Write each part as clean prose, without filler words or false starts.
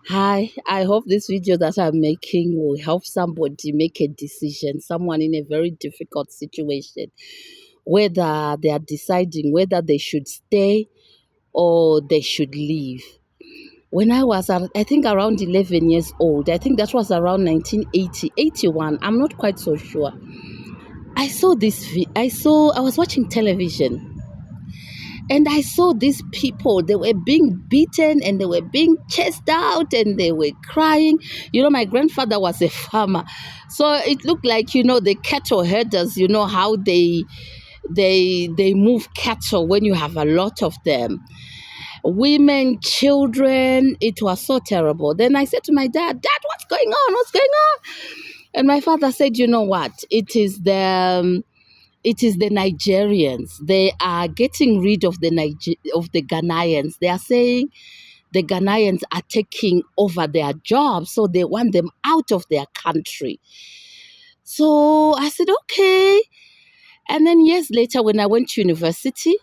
Hi, I hope this video that I'm making will help somebody make a decision, someone in a very difficult situation, whether they are deciding whether they should stay or they should leave. When I was, I think, around 11 years old, I think that was around 1980, 81, I'm not quite so sure. I was watching television and I saw these people, they were being beaten and they were being chased out and they were crying. My grandfather was a farmer. So it looked like, the cattle herders, how they move cattle when you have a lot of them. Women, children, it was so terrible. Then I said to my dad, what's going on? What's going on? And my father said, you know what? It is the Nigerians. They are getting rid of the Ghanaians. They are saying the Ghanaians are taking over their jobs, so they want them out of their country. So I said, okay. And then years later, when I went to university,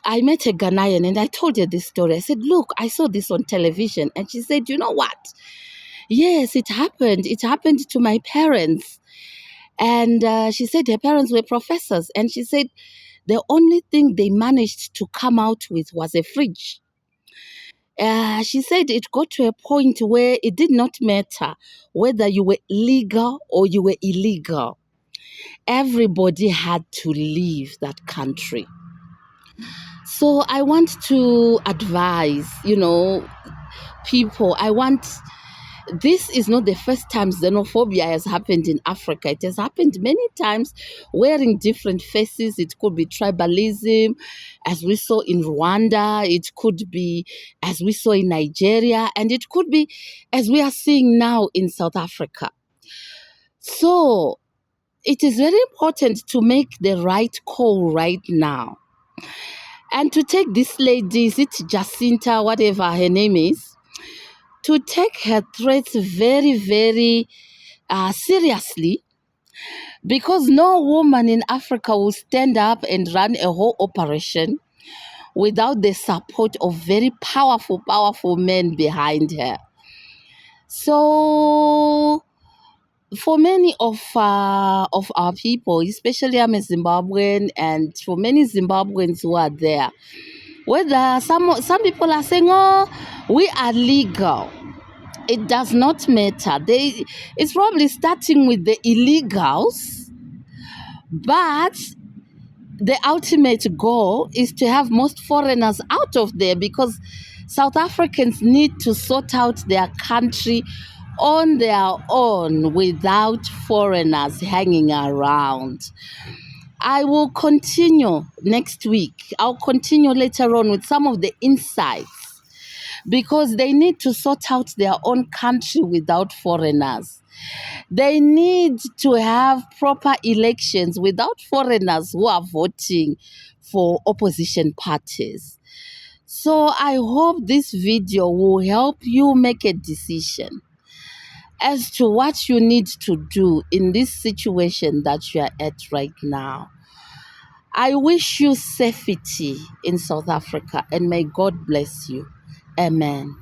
I met a Ghanaian and I told her this story. I said, look, I saw this on television. And she said, you know what? Yes, it happened. It happened to my parents. And she said her parents were professors. And she said the only thing they managed to come out with was a fridge. She said it got to a point where it did not matter whether you were legal or you were illegal. Everybody had to leave that country. So I want to advise, people. This is not the first time xenophobia has happened in Africa. It has happened many times, wearing different faces. It could be tribalism, as we saw in Rwanda. It could be as we saw in Nigeria. And it could be as we are seeing now in South Africa. So it is very important to make the right call right now. And to take this lady, is it Jacinta, whatever her name is, to take her threats very, very seriously, because no woman in Africa will stand up and run a whole operation without the support of very powerful, powerful men behind her. So for many of our people, especially I'm a Zimbabwean, and for many Zimbabweans who are there, whether some people are saying, oh, we are legal. It does not matter. It's probably starting with the illegals, but the ultimate goal is to have most foreigners out of there, because South Africans need to sort out their country on their own without foreigners hanging around. I will continue next week. I'll continue later on with some of the insights, because they need to sort out their own country without foreigners. They need to have proper elections without foreigners who are voting for opposition parties. So I hope this video will help you make a decision as to what you need to do in this situation that you are at right now. I wish you safety in South Africa, and may God bless you. Amen.